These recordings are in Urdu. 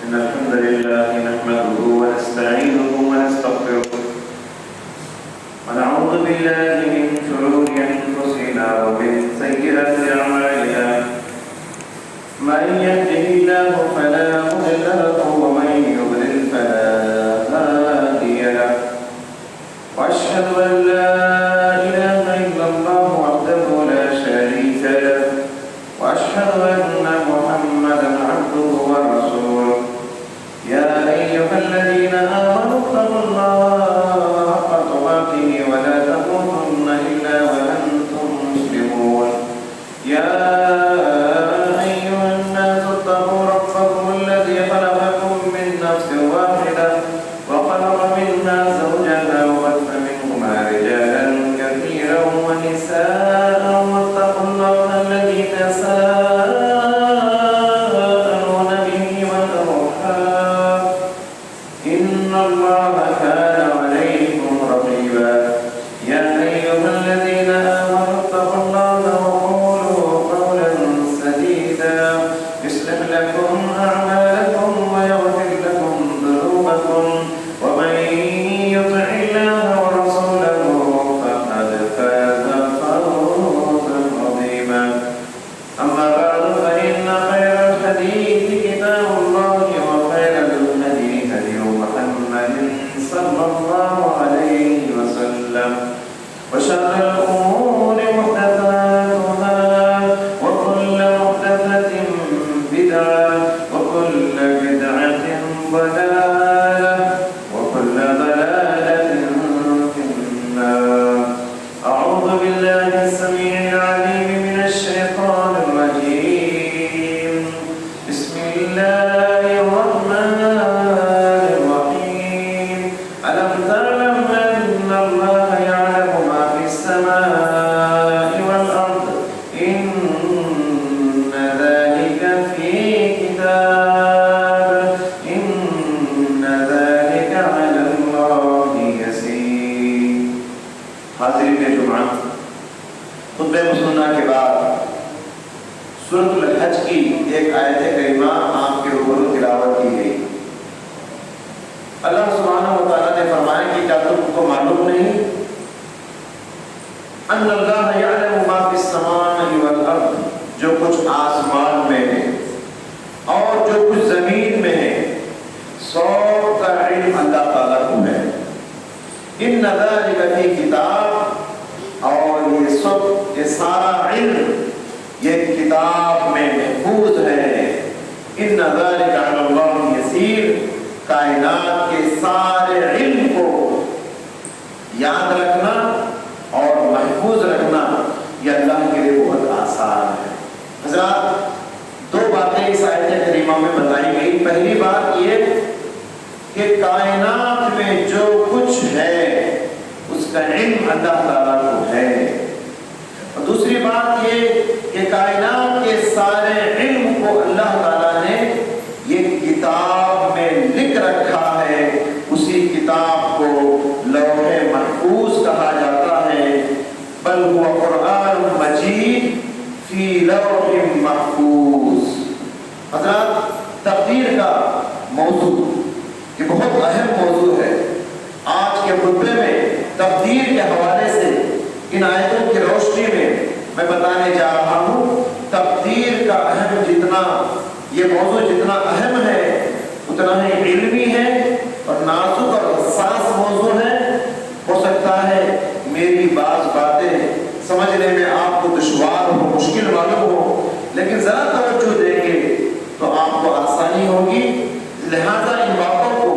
إن الحمد لله نحمده ونستعينه ونستغفره ونعوذ بالله من شرور أنفسنا ومن سيئات أعمالنا من يهده الله فلا مضل له ومن يضلل فلا هادي له وأشهد أن لا إله إلا الله وحده لا شريك له وأشهد أن محمدا عبده ورسوله يا أيها الذين آمنوا اتقوا الله حق تقاته ولا تموتن إلا وأنتم مسلمون يا أيها الناس اتقوا ربكم الذي خلقكم من نفس واحدة وخلق منها زوجها وبث منهما رجالا كثيرا ونساء واتقوا الله الذي تساءلون به والأرحام إن الله كان عليكم رقيبا يا أيها الذين آمنوا اتقوا الله وقولوا قولا سديدا يصلح لكم أعمالكم ويغفر لكم ذنوبكم ومن يطع الله ورسوله فقد فاز فوزا عظيما أما بعد فإن خير الحديث كتاب الله وخير الهدي هدي محمد صلى الله عليه وسلم وشر الأمور محدثاتها وكل محدثة بدعة وكل بدعة ضلالة وكل ضلالة في النار أعوذ بالله السميع العليم من الشيطان الرجيم بسم الله الرحمن الرحيم ألم تعلم أن الله يعلم ما في السماء والأرض إن ذلك في كتاب إن ذلك على الله يسير. حاضرین جمعہ، خطبہ مسنہ کے بعد سورۃ الحج کی ایک آیت کریمہ آپ کے روبرو تلاوت کی گئی. اللہ سبحانہ و تعالیٰ نے فرمایا کہ کیا تم کو معلوم نہیں ان اللہ یعلم ما فی السماء والارض، جو کچھ آسمان میں ہے اور جو کچھ زمین میں ہے سب کا علم اللہ تعالیٰ کو ہے. ان ذالک فی کتاب، اور یہ سب یہ سارا علم یہ کتاب میں محفوظ ہے. ان ذالک علی اللہ یسیر، کائنات کے سارے علم کو یاد رکھنا اور محفوظ رکھنا یہ اللہ کے لیے بہت آسان ہے. حضرات، دو باتیں اس آیت کریمہ میں بتائی گئی. پہلی بات یہ کہ کائنات میں جو کچھ ہے اس کا علم اللہ تعالیٰ کو ہے، اور دوسری بات یہ کہ کائنات کے سارے علم کو اللہ تعالیٰ نے یہ کتاب میں لکھ رکھا ہے. اسی کتاب کو لوح محفوظ کہا جاتا ہے. بل هو قرآن مجید فی لوح محفوظ. حضرات، تقدیر کا موضوع یہ بہت اہم موضوع ہے. آج کے خطبے میں تقدیر کے حوالے سے ان آیتوں کی روشنی میں میں بتانے جا رہا ہوں. تقدیر کا اہم جتنا یہ موضوع جتنا اہم ہے اتنا ہی علمی ہے اور نازک اور حساس موضوع ہے. ہو سکتا ہے میری بعض باتیں سمجھنے میں آپ کو دشوار ہو، مشکل معلوم ہو، لیکن ذرا توجہ دیں گے تو آپ کو آسانی ہوگی. لہذا ان باتوں کو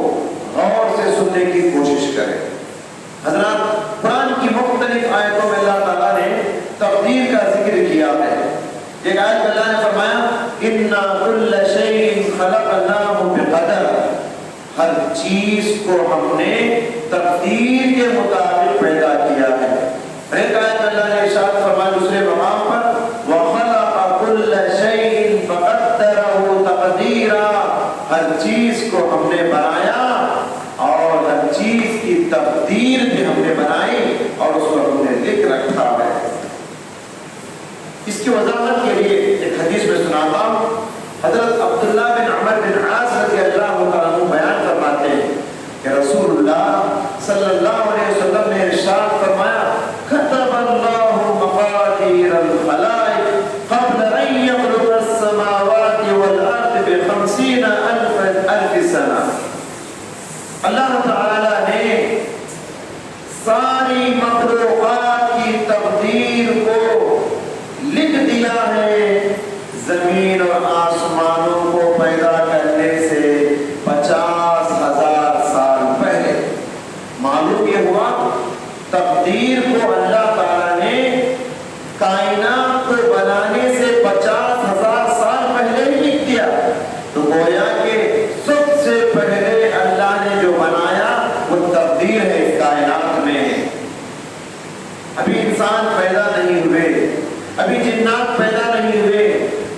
غور سے سننے کی کوشش کریں. حضرات، قرآن کی مختلف آیتوں میں اللہ تعالیٰ نے تقدیر کا ذکر کیا ہے. ایک آیت میں اللہ نے فرمایا اِنَّا كُلَّ شَيْءٍ خَلَقْنَاهُ بِقَدَرٍ، ہر چیز کو ہم نے تقدیر کے مطابق پیدا کیا ہے. ایک آیت میں اللہ نے ارشاد فرمایا دوسرے مقام پر وَخَلَقَ كُلَّ شَيْءٍ فَقَدَّرَهُ تَقْدِيرًا، ہر چیز کو ہم نے بنایا اور ہر چیز کی تقدیر بھی ہم نے بنائی اور اس کو ہم نے لکھ رکھا ہے. اس کی وضاحت کے لیے ایک حدیث میں سناتا ہوں. حضرت عبداللہ بن عمر بن عاص رضی اللہ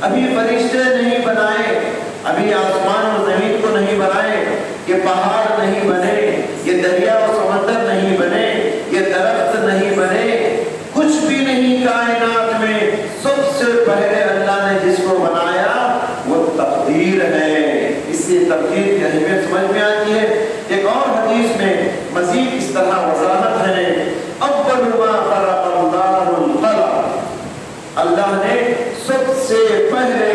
ابھی فرشتے نہیں بنائے، ابھی آسمان اور زمین کو نہیں بنائے، یہ پہاڑ نہیں بنے، یہ دریا و سمندر نہیں بنے، یہ درخت نہیں بنے، کچھ بھی نہیں کائنات میں۔ سب سے پہلے اللہ نے جس کو بنایا وہ تقدیر ہے۔ اس سے تقدیر کی اہمیت سمجھ میں آتی ہے۔ ایک اور حدیث میں مزید اس طرح وضاحت ہے، اول ما خلق اللہ القلم، اللہ نے سب سے پہلے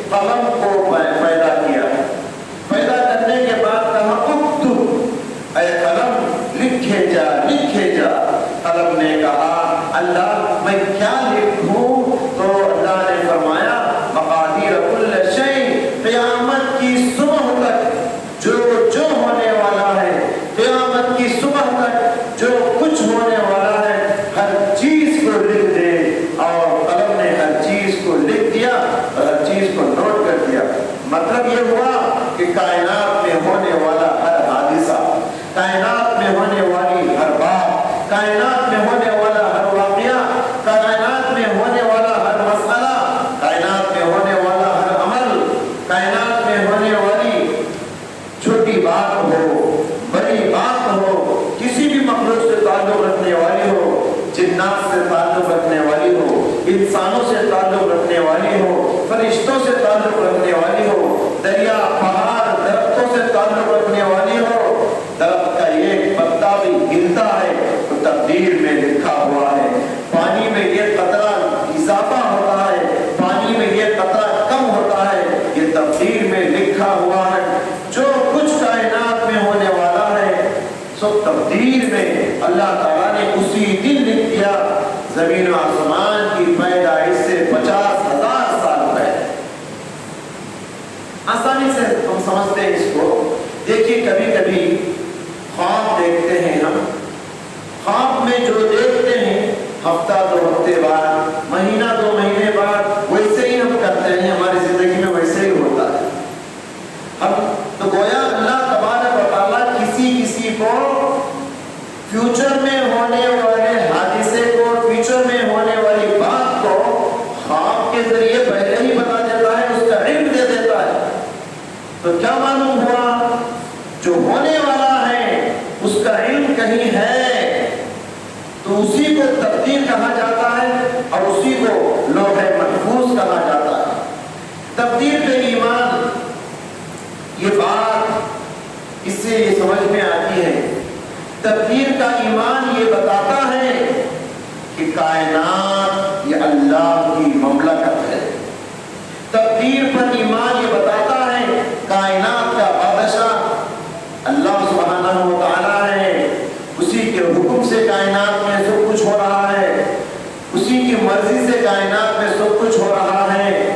قلم کو پیدا کیا، پیدا کرنے کے بعد کہا اکتب، اے قلم لکھے جا لکھے جا۔ قلم نے کہا اللہ میں کیا لکھوں؟ تو اللہ نے فرمایا مقادیر کل شیء، قیامت کی صبح تک جو جو ہونے والا ہے، قیامت کی صبح تک جو کچھ ہونے والا ہے، ہر چیز کو لکھ دے۔ اور قلم نے ہر چیز کو لکھ دیا اور ہر چیز کو نوٹ کر دیا۔ مطلب یہ ہوا کہ کائنات میں ہونے والا ہر حادثہ، کائنات میں ہونے والی ہر بات، کائنات میں ہونے والا ہر واقعہ، کائنات میں ہونے والا ہر مسئلہ، کائنات میں ہونے والا ہر عمل، کائنات میں ہونے والی چھوٹی بات ہو بڑی بات ہو، کسی بھی مخلوق سے تعلق رکھنے والی ہو، جنات سے تعلق رکھنے والی ہو، انسانوں سے تعلق رکھنے والی ہو، فرشتوں سے تعلق رکھنے والی ہو، دریا پہاڑ درختوں سے تعلق رکھنے والی ہو، درخت کا ایک پتا بھی گرتا ہے تو تقدیر میں لکھا ہوا ہے۔ پانی میں یہ قطرہ اضافہ ہوتا ہے، پانی میں یہ قطرہ کم ہوتا ہے، یہ تقدیر میں لکھا ہوا ہے۔ جو کچھ کائنات میں ہونے والا ہے سب تقدیر میں اللہ تعالیٰ نے اسی دن لکھ دیا۔ زمین و آسمان کی پیدائش سے 50,000 سال پہلے۔ آسانی سے ہم سمجھتے ہیں اس کو۔ دیکھیے کبھی کبھی خواب دیکھتے ہیں، ہم خواب میں جو دیکھتے ہیں ہفتہ دو ہفتے بعد، مہینہ دو مہینے بعد ویسے ہی ہم کرتے ہیں، ہماری زندگی میں ویسے ہی ہوتا ہے۔ ہم تو گویا اللہ تبارک و تعالیٰ کسی کو فیوچر میں ہونے والے حادثے کو، فیوچر میں ہونے والی بات کو خواب کے ذریعے پہلے ہی بتا دیتا ہے، اس کا علم دے دیتا ہے۔ تو کیا معلوم ہوا؟ جو ہونے والا ہے اس کا علم کہیں ہے، تو اسی کو تقدیر کہا جاتا ہے اور اسی کو لوح محفوظ کہا جاتا ہے۔ تقدیر پہ ایمان، یہ بات اس سے یہ سمجھ میں آتی ہے، تقدیر کا ایمان یہ بتاتا ہے کہ کائنات یہ اللہ کی مملکت ہے۔ تقدیر پر ایمان یہ بتاتا ہے کائنات کا بادشاہ اللہ سبحانہ و تعالیٰ ہے، اسی کے حکم سے کائنات میں سب کچھ ہو رہا ہے، اسی کی مرضی سے کائنات میں سب کچھ ہو رہا ہے۔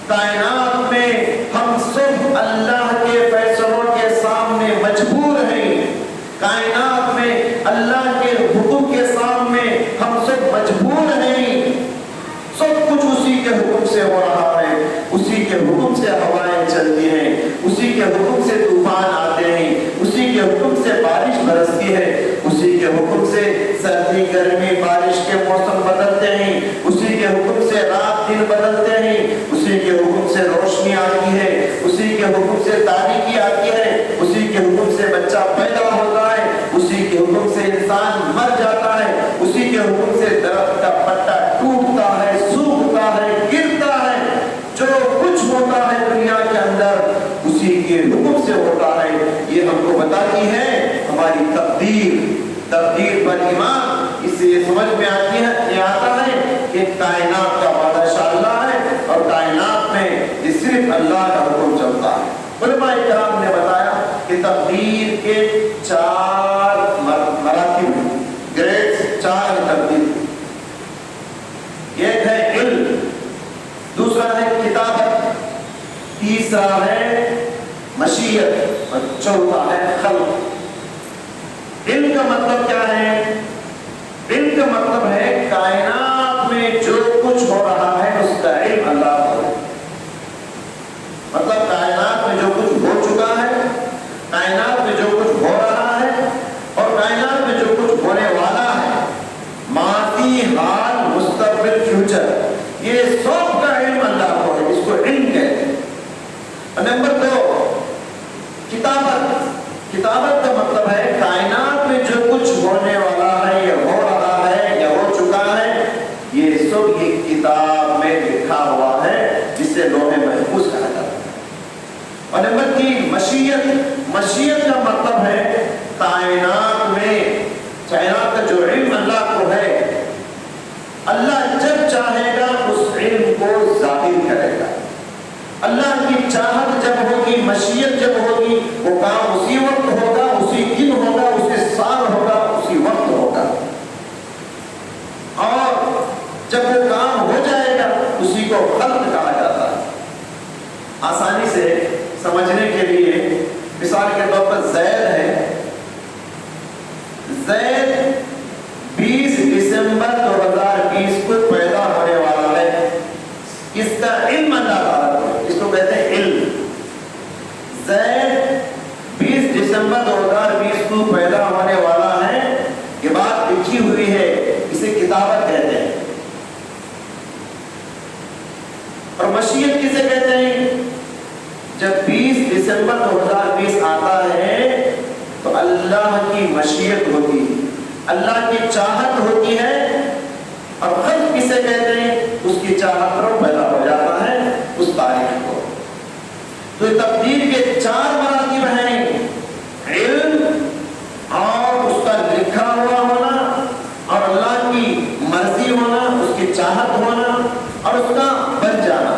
کائنات میں ہم سب اللہ کے فیصلوں کے سامنے مجبور ہیں، کائنات میں اللہ کے حکم کے سامنے ہم سب مجبور ہیں۔ سب کچھ اسی کے حکم سے ہو رہا ہے، اسی کے حکم سے ہوائیں چلتی ہیں، اسی کے حکم سے طوفان آتے ہیں، اسی کے حکم سے بارش برستی ہے، اسی کے حکم سے سردی گرمی بارش کے موسم بدلتے ہیں، اسی کے حکم سے رات دن بدلتے ہیں، اسی کے حکم سے روشنی آتی ہے، اسی کے حکم سے تاریکی آتی ہے، اسی کے حکم سے بچہ پیدا ہوتا ہے، اسی کے حکم سے انسان مر جاتا ہے، اسی کے حکم سے درخت کا پتا ٹوٹتا ہے، سوکھتا ہے، گرتا ہے۔ جو کچھ ہوتا ہے دنیا کے اندر اسی کے حکم سے ہوتا ہے۔ یہ ہم کو بتاتی ہے ہماری تقدیر۔ تقدیر پر ایمان، اس سے یہ سمجھ میں آتی ہے، یہ آتا ہے کہ کائنات کا بادشاہ اللہ ہے اور کائنات میں یہ صرف اللہ کا حکم چلتا ہے۔ علماء کرام نے بتایا کہ تقدیر کے 4 مراتب ہیں، گریڈز 4 ہیں تقدیر۔ ایک ہے علم، دوسرا ہے کتابت، تیسرا ہے مشیت اور چوتھا ہے خلق۔ علم کا مطلب کیا ہے؟ علم کا مطلب ہے کائنات میں جو کچھ ہو رہا ہے اس کا علم اللہ کو ہے۔ مطلب کائنات میں جو کچھ ہو چکا ہے، کائنات میں جو کچھ ہو رہا ہے اور کائنات میں جو کچھ ہونے والا ہے، ماضی حال مستقبل فیوچر، یہ سب کا علم اللہ نمبر 2 کتابت. کتابت کا مطلب ہے کائنات میں جو کچھ ہونے والا ہے یا ہو رہا ہے یا ہو چکا ہے یہ سب ایک کتاب میں لکھا ہوا ہے جسے لوح محفوظ کہا جاتا ہے. اور نمبر 3 مشیت. مشیت کا مطلب ہے کائنات میں کائنات کا جو علم اللہ کو ہے اللہ جب چاہے گا اس علم کو ظاہر کرے گا. اللہ کی چاہت جب ہوگی مشیت جب ہوگی وہ کام اسی وقت ہوگا اسی دن ہوگا اسی سال ہوگا اسی وقت ہوگا. اور جب وہ کام ہو جائے گا اسی کو خلق کہا جاتا ہے. آسانی سے سمجھنے کے لیے مثال کے طور پر زید ہے. زید 20 دسمبر 2020 کو پیدا ہونے والا ہے. اس کا علم اللہ تعالیٰ کو اس کو کہتے ہیں علم. زید 20 دسمبر 2020 کو پیدا ہونے والا ہے. یہ بات لکھی ہوئی ہے اسے کتابت کہتے ہیں. اور مشیت کسے کہتے ہیں؟ جب 20 دسمبر 2020 آتا ہے تو اللہ کی مشیت ہوتی ہے اللہ کی چاہت ہوتی ہے. اور خلق کسے کہتے ہیں؟ اس کی چاہت پر پیدا ہو جاتا ہے اس تاریخ کو. تو تقدیر کے 4 مراتب ہیں: علم اور اس کا لکھا ہوا ہونا اور اللہ کی مرضی ہونا اس کی چاہت ہونا اور اس کا بن جانا.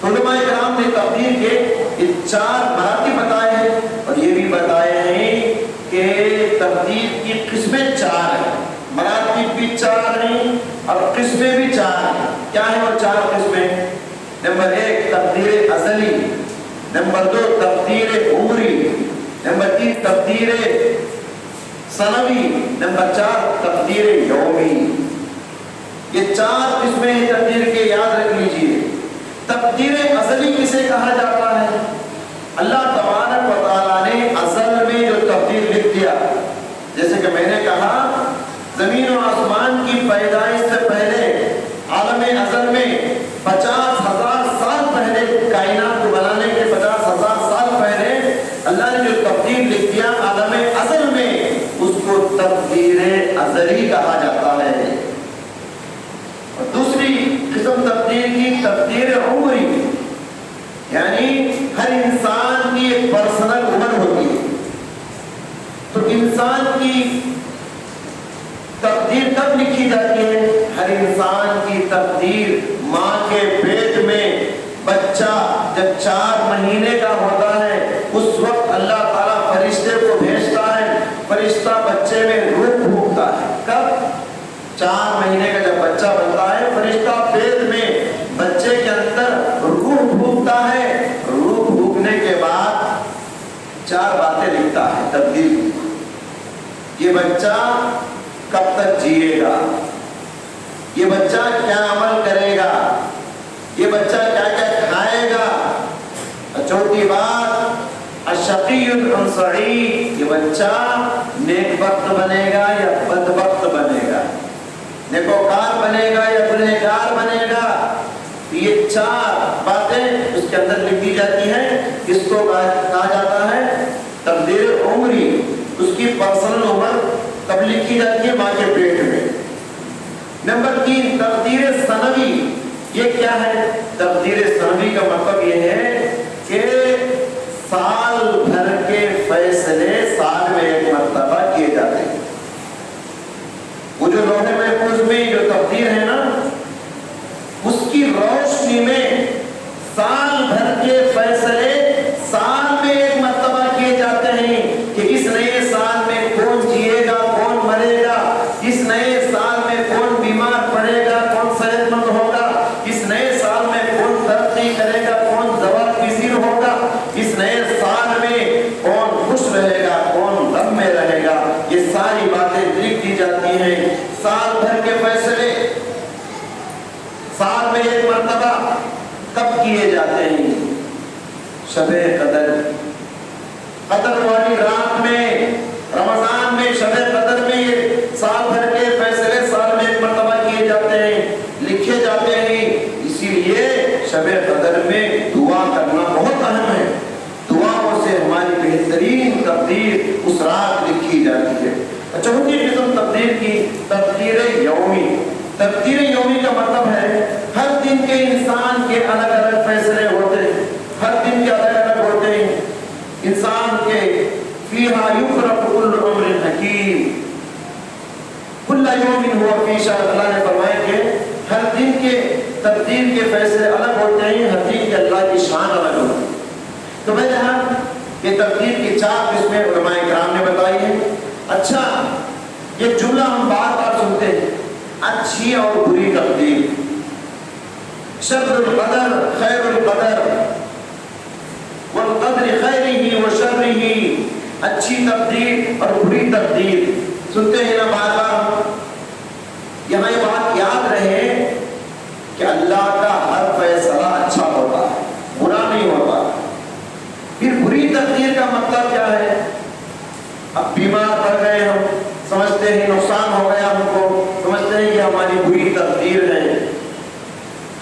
علماء کرام نے تقدیر کے یہ 4 مراتب بتائے ہیں اور یہ بھی بتائے ہیں کہ تقدیر کی قسمیں 4 ہیں. مراتب بھی 4 ہیں اور قسمیں بھی 4 ہیں. کیا ہیں وہ 4 قسمیں؟ نمبر 1 تقدیر ازلی. نمبر 2 تقدیر عمری. نمبر 3 تقدیر سنوی. نمبر 4 تقدیر یومی. یہ 4 قسمیں ہیں تقدیر کے، یاد رکھ لیجئے. تقدیر ازلی کسے کہا جاتا ہے؟ اللہ تبارک و تعالیٰ نے ازل میں جو تقدیر لکھ دیا. جیسے کہ میں نے کہا زمین و آسمان کی پیدائش سے پہلے عالم ازل میں 50,000 سال پہلے کائنات کو بنانے کے 50,000 سال پہلے اللہ نے جو تقدیر لکھ دیا عالم ازل میں اس کو تقدیر ازلی کہا جاتا ہے. اور دوسری قسم تقدیر کی تقدیر عمری، یعنی ہر انسان کی ایک پرسنل عمر ہوتی ہے. تو انسان کی تقدیر کب لکھی جاتی ہے؟ ہر انسان کی تقدیر ماں کے پیٹ میں بچہ جب 4 مہینے کا ہوتا ہے اس وقت اللہ تعالیٰ فرشتے کو بھیجتا ہے. فرشتہ بچے میں روح پھونکتا ہے. کب؟ 4 مہینے کا جب بچہ بنتا ہے فرشتہ پیٹ میں بچے کے اندر روح پھونکتا ہے. روح پھونکنے کے بعد 4 باتیں لکھتا ہے تقدیر. یہ بچہ کب تک جیے گا، یہ بچہ کیا عمل کرے گا، یہ بچہ کیا کیا کھائے گا. چوتھی بات اشقی ام سعید، یہ بچہ نیک بخت بنے گا یا بدبخت بنے گا، نیکوکار بنے گا یا گنہگار بنے گا. یہ 4 باتیں اس کے اندر لکھی جاتی ہیں. اس کو کہا جاتا ہے تقدیر عمری. اس کی پرسنل عمر تب لکھی جاتی ہے ماں کے پیٹ میں. نمبر 3 تقدیر سنوی. یہ کیا ہے؟ تقدیر سنوی کا مطلب یہ ہے کہ سال بھر کے فیصلے سال میں ایک مرتبہ کیے جاتے ہیں. وہ جو لوح محفوظ میں جو تقدیر ہے نا اس کی روشنی میں سال بھر کے فیصلے سال میں ایک مرتبہ کیے جاتے ہیں کہ اس نئے سال میں کون جیے گا کون مرے گا، اس نئے سال میں کون بیمار پڑے گا کون صحت مند ہوگا، اس نئے سال میں کون ترقی کرے گا کون زوال پذیر ہوگا، اس نئے سال میں کون خوش رہے گا کون غم میں رہے گا. یہ ساری باتیں لکھ دی جاتی ہیں. سال بھر کے فیصلے سال میں ایک مرتبہ کب کیے جاتے ہیں؟ شب قدر، قدر والی رات میں، رمضان میں، شب قدر میں یہ سال بھر کے فیصلے سال میں ایک مرتبہ کیے جاتے ہیں، لکھے جاتے ہیں. اسی لیے شب قدر میں دعا کرنا بہت اہم ہے. دعاؤں سے ہماری بہترین تقدیر اس رات لکھی جاتی ہے. چوتھی قسم تقدیر کی تقدیر یومی. تقدیر یومی کا مطلب ہے ہر دن کے انسان کے الگ الگ فیصلے ہوتے ہیں, ہر دن کے الگ الگ ہوتے ہیں. انسان کے فیہا یفرق کل امر حکیم, کل یوم ہوا فی شأن. اللہ نے فرمایا کہ ہر دن کے تقدیر کے فیصلے الگ ہوتے ہیں, ہر دن کے اللہ کی شان الگ ہوتی ہے. تو بہرحال یہ تقدیر کی 4 قسمیں علماء کرام نے بتائی ہیں. اچھا, یہ جملہ ہم بار بار سنتے ہیں, اچھی اور بری تقدیر. شر القدر خیر القدر والقدر خیرہ وشرہ. اچھی تقدیر اور بری تقدیر سنتے ہیں نا بار بار. یہاں یہ بات یاد رہے کہ اللہ کا ہر فیصلہ اچھا ہوتا ہے, برا نہیں ہوتا. پھر بری تقدیر کا مطلب کیا ہے؟ اب بیمار پڑ گئے ہم, سمجھتے ہیں نقصان ہو گیا ہم کو, سمجھتے ہیں کہ ہماری بری تقدیر ہے.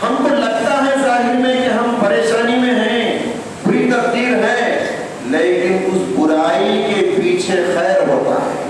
ہم کو لگتا ہے ظاہر میں کہ ہم پریشانی میں ہیں, بری تقدیر ہے, لیکن اس برائی کے پیچھے خیر ہوتا ہے,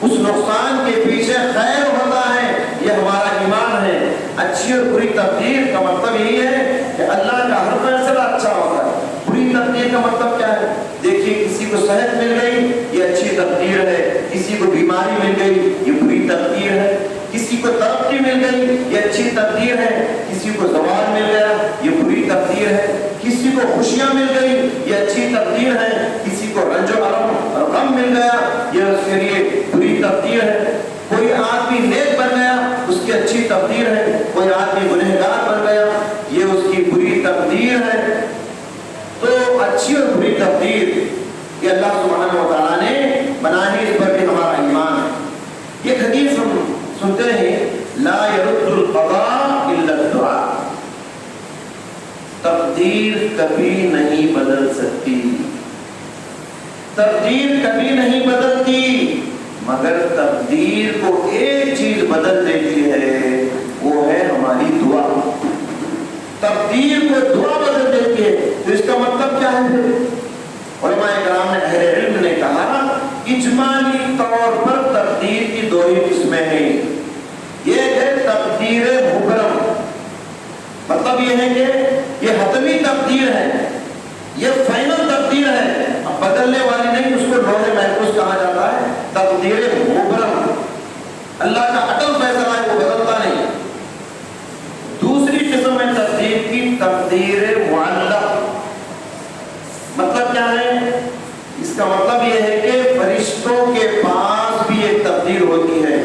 اس نقصان کے پیچھے خیر ہوتا ہے. یہ ہمارا ایمان ہے. اچھی اور بری تقدیر کا مطلب یہی ہے کہ اللہ کا ہر فیصلہ اچھا ہوتا ہے. بری تقدیر کا مطلب کیا ہے؟ دیکھیے, کسی کو صحت مل گئی یہ اچھی تقدیر ہے, کسی کو بیماری مل گئی یہ بری تقدیر ہے, کسی کو ترقی مل گئی یہ اچھی تقدیر ہے, کسی کو زوال مل گیا یہ بری تقدیر ہے, کسی کو خوشیاں مل گئی یہ اچھی تقدیر ہے, کسی کو رنج و غم مل گیا یہ اس کے لیے بری تقدیر ہے. کوئی آدمی نیک بن گیا اس کی اچھی تقدیر ہے, کوئی آدمی گنہگار بن گیا یہ اس کی بری تقدیر ہے. تو اچھی اور بری تقدیر یہ اللہ سبحانہ و تعالیٰ نے بنائی, اس پر بھی ہمارا ایمان ہے. یہ حدیث ہم سنتے ہیں, لا يرد القضاء الا الدعاء. تقدیر کبھی نہیں بدل سکتی, تقدیر کبھی نہیں بدلتی, مگر تقدیر کو ایک چیز بدل دیتی ہے, وہ ہے ہماری دعا. تقدیر کو دعا بدل دیتی ہے. تو اس کا مطلب کیا ہے؟ علماء کرام نے, اہل علم نے کہا اجمالی طور پر تقدیر کی 2 ہی قسمیں ہیں. ایک ہے تقدیر مبرم, مطلب یہ ہے کہ یہ حتمی تقدیر ہے, یہ فائنل تقدیر ہے, اب بدلنے والی نہیں, اس کو لوح محفوظ کہا جاتا ہے. تقدیر مبرم اللہ کا اٹل فیصلہ ہے, وہ بدلتا نہیں. دوسری قسم ہے تقدیر کی تقدیر معلق. مطلب کیا ہے اس کا؟ مطلب یہ ہے کہ فرشتوں کے پاس بھی ایک تقدیر ہوتی ہے.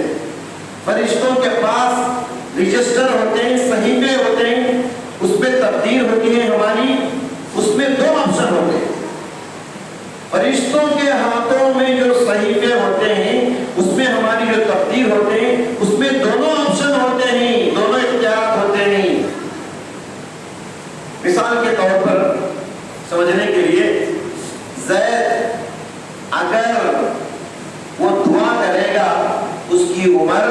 فرشتوں کے پاس رجسٹر ہوتے ہیں, صحیفے ہوتے ہیں, اس میں تقدیر ہوتی ہے ہماری. اس میں 2 آپشن ہوتے ہیں. فرشتوں کے ہاتھوں میں جو صحیفے ہوتے ہیں اس میں ہماری جو تقدیر ہوتے ہیں اس میں دونوں آپشن ہوتے ہیں, دونوں اختیارات ہوتے ہیں. مثال کے طور پر سمجھنے کے لیے, زید اگر وہ دعا کرے گا اس کی عمر,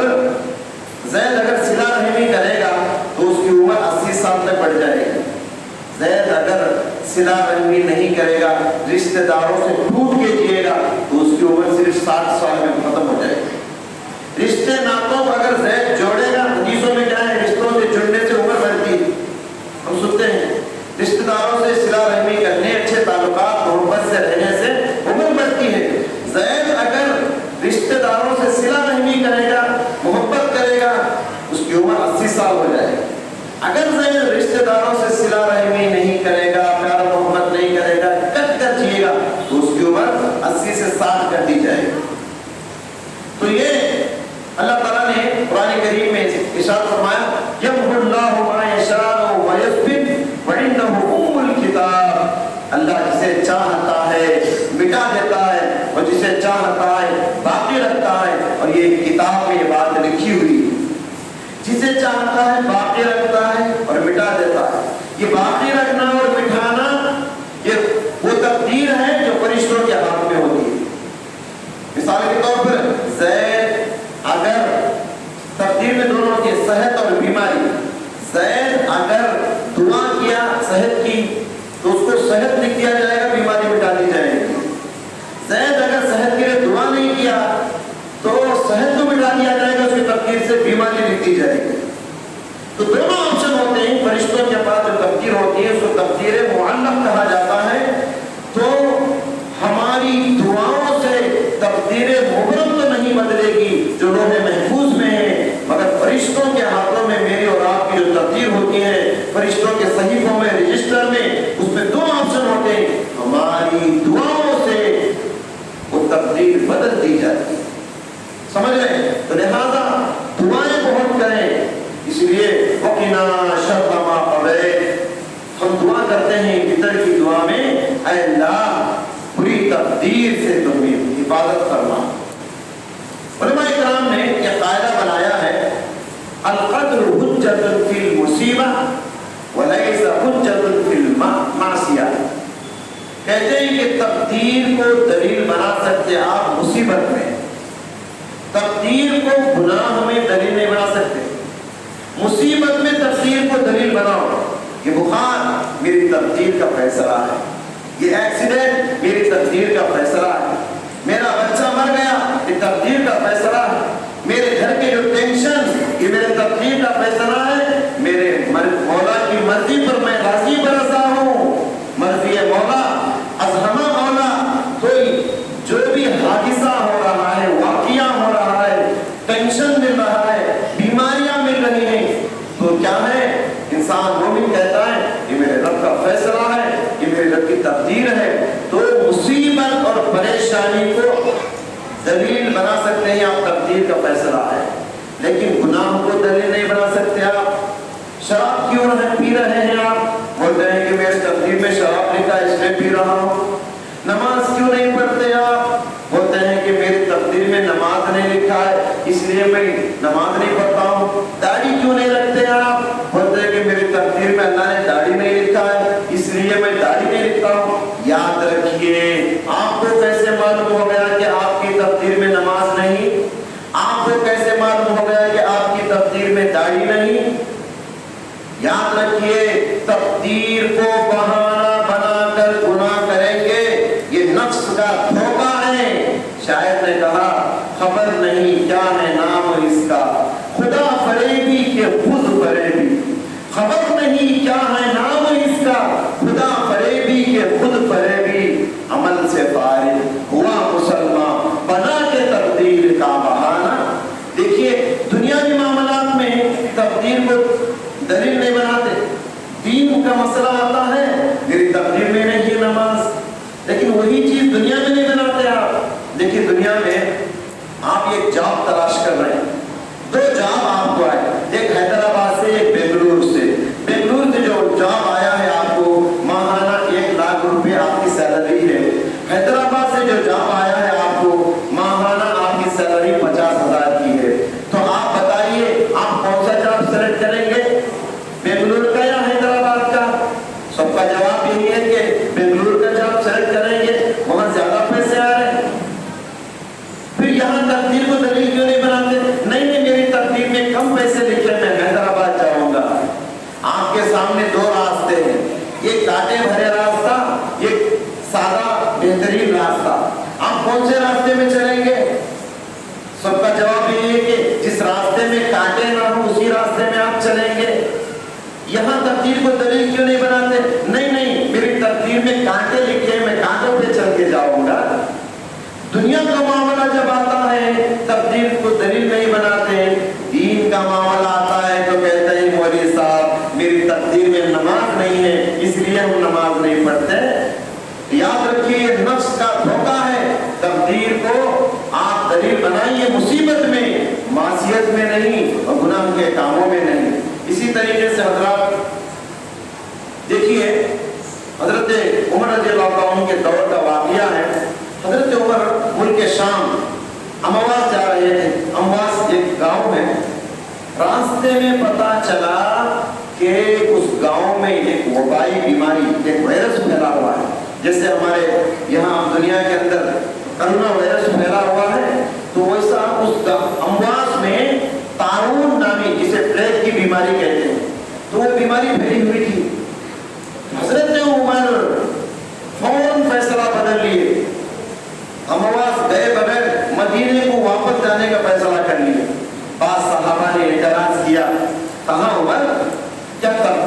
زید اگر صلہ رحمی کرے گا تو اس کی عمر 80 سال تک بڑھ جائے گی. زید اگر صلہ رحمی نہیں کرے گا, رشتہ داروں سے ٹوٹ کے جیے گا تو اس کی عمر صرف 60 سال میں ختم ہو جائے گی. رشتے ناتوں کو اگر زید جوڑے گا, حدیثوں میں کیا ہے, رشتوں سے جڑنے سے عمر بڑھتی ہے. ہم سنتے ہیں رشتہ داروں سے صلہ رحمی کرنے, اچھے تعلقات محبت سے رہنے سے عمر بڑھتی ہے. زید اگر رشتہ داروں سے صلہ رحمی کرے گا, محبت کرے گا, اس کی عمر 80 سال ہو جائے گی. اگر زید رشتہ داروں سے صلہ رحمی نہیں کرے گا, پیار محبت نہیں کرے گا, کٹ کر جیے گا, تو اس کی عمر 80 سے 60 کر دی جائے گی. تو یہ اللہ تعالیٰ نے قرآن کریم میں ارشاد فرمایا, یمحو اللہ ما یشاء ویثبت وعنده ام الکتاب. اللہ جسے چاہتا ہے مٹا دیتا ہے اور جسے چاہتا ہے باقی رکھتا ہے. اور یہ کتاب میں یہ بات لکھی ہوئی ہے, جسے چاہتا ہے باقی رکھتا ہے اور مٹا دیتا ہے. یہ باقی رکھنا اور مٹانا یہ وہ تقدیر ہے جو فرشتوں کے ہاتھ میں ہوتی ہے. مثال کے طور پر زید اگر تقدیر میں دونوں کی صحت اور بیماری, زید اگر صحت لکھ دیا جائے گا، بیماری مٹا دی جائے گی۔ زید اگر صحت کے لیے دعا نہیں کیا تو صحت کو مٹا دیا جائے گا، اس کی تقدیر سے بیماری لکھ دی جائے گی۔ تو دونوں آپشن ہوتے ہیں۔ فرشتوں کے پاس جو تقدیر ہوتی ہے اس کو تقدیر معلق کہا جاتا ہے۔ تو ہماری دعاؤں سے تقدیر مبرم تو نہیں بدلے گی جو لوح محفوظ میں ہے، مگر فرشتوں کے ہاتھوں میں میری اور آپ کی جو تقدیر ہوتی ہے، فرشتوں کے صحیفوں میں، رجسٹر میں، اس میں دو آپشن ہوتے ہیں، ہماری دعاؤں سے وہ تقدیر بدل دی جاتی ہے۔ سمجھ رہے ہیں؟ تو لہذا دعائیں بہت کریں۔ اس لیے وقنا شر ما قضیت، ہم دعا کرتے ہیں فطر کی دعا میں، اے اللہ بری تقدیر سے تمہیں حفاظت فرما۔ علماء کرام نے یہ قاعدہ بنایا ہے، القدر حجۃ فی المصیبہ ولیس حجۃ فی المعصیہ۔ کہتے ہیں کہ تقدیر کو دلیل بنا سکتے آپ مصیبت میں، تقدیر کو گناہ میں دلیل نہیں بنا سکتے۔ مصیبت میں تقدیر کو دلیل بناؤ، یہ بخار میری تقدیر کا فیصلہ ہے، یہ ایکسیڈنٹ میری تقدیر کا فیصلہ ہے، میرا بچہ مر گیا یہ تقدیر کا فیصلہ ہے، میرے گھر کے جو ٹینشن یہ میرے تقدیر کا فیصلہ ہے، میرے مولا کی مرضی پر میں راضی برسا ہوں، مرضی مولا ازہمہ مولا۔ تو جو بھی حادثہ ہو رہا ہے، واقعہ ہو رہا ہے، ٹینشن مل رہا ہے، بیماریاں مل رہی ہیں، تو کیا ہے؟ انسان مومن کہتا ہے یہ میرے رب کا فیصلہ ہے، یہ میرے رب کی تقدیر ہے۔ تو مصیبت اور پریشانی کو دلیل بنا سکتے ہیں آپ، تقدیر کا فیصلہ ہے، لیکن گناہ کو دلیل نہیں بنا سکتے آپ۔ شراب کیوں پی رہے ہیں آپ؟ بولتے ہیں کہ میرے تقدیر میں شراب لکھا ہے اس میں پی رہا ہوں۔ نماز کیوں نہیں پڑھتے آپ؟ بولتے ہیں کہ میری تقدیر میں نماز نہیں لکھا ہے اس لیے میں نماز نہیں پڑھتا ہوں۔ داڑھی کیوں نہیں رکھتے آپ؟ بولتے ہیں کہ میری تقدیر میں اللہ نے داڑھی نہیں لکھا ہے اس لیے میں داڑھی نہیں لکھتا ہوں۔ یاد رکھیے، آپ کو کیسے معلوم ہو گیا کہ آپ کی تقدیر میں نماز نہیں؟ آپ کو کیسے معلوم ہو گیا کہ آپ کی تقدیر میں داڑھی نہیں؟ یاد رکھیے، تقدیر کو بہانہ بنا کر گناہ کریں گے یہ نفس کا دھوکہ ہے۔ شاعر نے کہا خبر نہیں کیا ہے نام اس کا، خدا فریبی کہ خود فریبی، خبر نہیں کیا ہے نام اس کا، خدا فریبی کہ خود فریبی، عمل سے فارغ ہوا مسلمان بنا کے تقدیر کا بہانہ۔ دیکھیے دنیاوی معاملات میں تقدیر کو دلیل نہیں بناتے، دین کا مسئلہ آتا ہے میری تقدیر میں نہیں ہے نماز، لیکن وہی چیز دنیا میں نہیں بناتے آپ۔ دیکھیے دنیا میں آپ ایک جاب تلاش کر رہے ہیں، دو جاب آپ کو آئے، ایک حیدرآباد سے ایک بنگلور سے۔ بنگلور سے جو جاب آیا ہے آپ کو ماہانہ 1 لاکھ روپے آپ کی سیلری ہے، حیدرآباد سے جو جاب آیا ہے آپ کو ماہانہ آپ کی سیلری 50,000 کی ہے۔ تو آپ بتائیے آپ کون سا جاب سلیکٹ کریں گے، بنگلور کا یا حیدرآباد کا؟ سب کا جواب یہی ہے کہ بنگلور کا جاب سلیکٹ کریں گے، وہاں زیادہ پیسے آ رہے ہیں۔ پھر یہاں تقدیر کو دلیل کیوں نہیں بناتے؟ نہیں میری تقدیر میں کم پیسے لکھے میں حیدرآباد جاؤں گا۔ آپ کے سامنے دو راستے ہیں، ایک کانٹے بھرے راستہ، ایک سادہ بہترین راستہ، آپ کون سے راستے میں چلیں گے؟ سب کا جواب یہ ہے کہ جس راستے میں کانٹے نہ ہو اسی راستے میں آپ چلیں گے۔ یہاں تقدیر کو دلیل کیوں نہیں بناتے؟ نہیں میری تقدیر میں کانٹے لکھے میں کانٹوں پہ چل کے جاؤں گا۔ دنیا کا معاملہ جب آتا ہے تقدیر کو دلیل نہیں بناتے، دین کا معاملہ آتا ہے تو کہتے ہیں مولوی صاحب میری تقدیر میں نماز نہیں ہے اس لیے ہم نماز نہیں پڑھتے۔ یاد رکھیے یہ نفس کا دھوکہ ہے، تقدیر کو آپ دلیل بنائیے مصیبت میں، معصیت میں نہیں اور گناہ کے کاموں میں نہیں۔ اسی طریقے سے حضرات دیکھیے حضرت عمر رضی اللہ عنہ کے دور کا واقعہ ہے۔ حضرت عمر ملک شام امواس جا رہے تھے، امواس ایک گاؤں ہے، راستے میں پتا چلا کہ اس گاؤں میں ایک وبائی بیماری، ایک وائرس پھیلا ہوا ہے، جیسے ہمارے یہاں دنیا کے اندر کرونا وائرس پھیلا ہوا ہے، تو ویسا اس امواس میں طاعون نامی جسے پلیگ کی بیماری کہتے ہیں، تو وہ بیماری پھیلی ہوئی تھی۔ حضرت عمر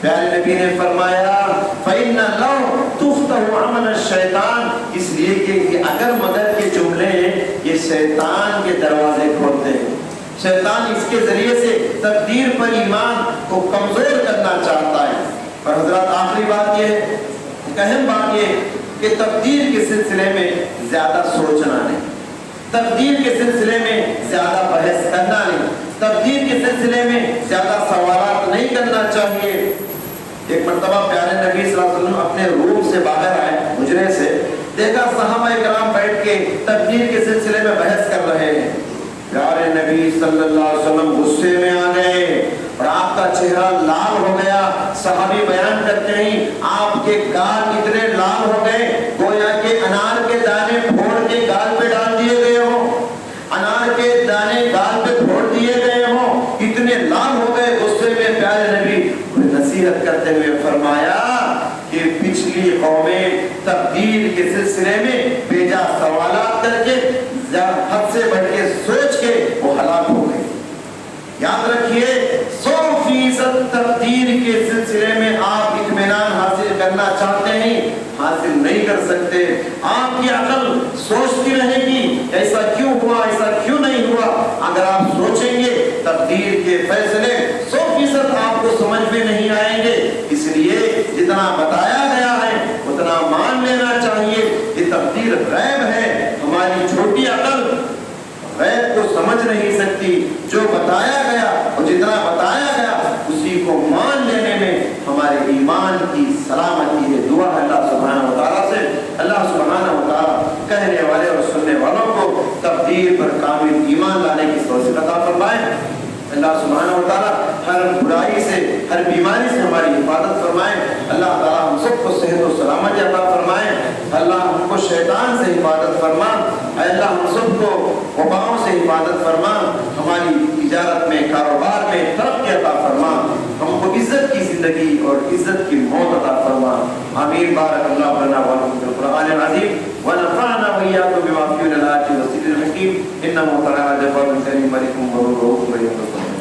پیارے نبی نے فرمایا فَإِنَّ لَوْ تُفْتَحُ عَمَلَ الشَّيْطَانِ، اس لیے کہ یہ اگر مگر کے جملے ہیں یہ شیطان کے دروازے کھولتے ہیں. شیطان اس کے ذریعے سے تقدیر پر ایمان کو کمزور کرنا چاہتا ہے. اور حضرات آخری بات یہ ہے، اہم بات یہ کہ تقدیر کے سلسلے میں زیادہ سوچنا نہیں، تقدیر کے سلسلے میں زیادہ بحث کرنا نہیں، تقدیر کے سلسلے میں زیادہ سوالات نہیں کرنا چاہیے. ایک مرتبہ پیارے نبی صلی اللہ علیہ وسلم اپنے روم سے باہر آئے، حجرے سے، دیکھا صحابہ کرام بیٹھ کے تقدیر کے سلسلے میں بحث کر رہے ہیں. پیارے نبی صلی اللہ علیہ وسلم غصے میں آ گئے اور آپ کا چہرہ لال ہو گیا. صحابی بیان کرتے ہیں آپ کے گال اتنے لال ہو گئے گویا کہ انار کے دانے پھوڑ کے گال پہ ڈال دیے گئے ہوں، انار کے دانے گال پہ پھوڑ دیے گئے ہوں، اتنے لال ہو گئے. غصے میں پیارے نبی نصیحت کرتے ہوئے فرمایا کہ پچھلی قومیں تقدیر کے سلسلے میں بیجا سوالات کر کے حد سے بڑھ کے سوچ کے وہ ہلاک ہو گئے. یاد رکھیے 100% تقدیر کے سلسلے میں آپ اطمینان حاصل کرنا چاہتے ہیں، حاصل نہیں کر سکتے. آپ کی عقل سوچتی رہے گی ایسا کیوں ہوا، ایسا کیوں نہیں ہوا. اگر آپ سوچیں گے تقدیر کے فیصلے 100% آپ کو سمجھ میں نہیں آئیں گے. اس لیے جتنا بتایا گیا ہے اتنا مان لینا چاہیے. یہ تقدیر غیب ہے، ہماری چھوٹی عقل غیب کو سمجھ نہیں سکتی. جو بتایا گیا اور جتنا بتایا گیا اسی کو مان لینے میں ہمارے ایمان کی سلامتی ہے. دعا ہے اللہ سبحانہ و تعالیٰ سے، اللہ سبحانہ و تعالیٰ کہنے والے اور سننے والوں کو تقدیر پر کامل ایمان لانے کی توفیق عطا فرمائے. اللہ سبحانہ و تعالیٰ ہر برائی سے، ہر بیماری سے ہماری حفاظت فرمائے. اللہ تعالیٰ ہم سب کو صحت و سلامتی عطا فرمائے. اللہ ہم کو شیطان سے حفاظت فرما. اے اللہ ہم سب کو وباؤں سے حفاظت فرما. ہماری تجارت میں، کاروبار میں ترقی عطا فرما. ہم کو عزت کی زندگی اور عزت کی موت عطا فرما. آمین. بارک اللہ لنا ولکم فی القرآن العظیم ونفعنا وإياكم بما فيه من الآيات والذكر الحكيم إنه تعالى جواد كريم ملك مبروك رؤوف رحيم.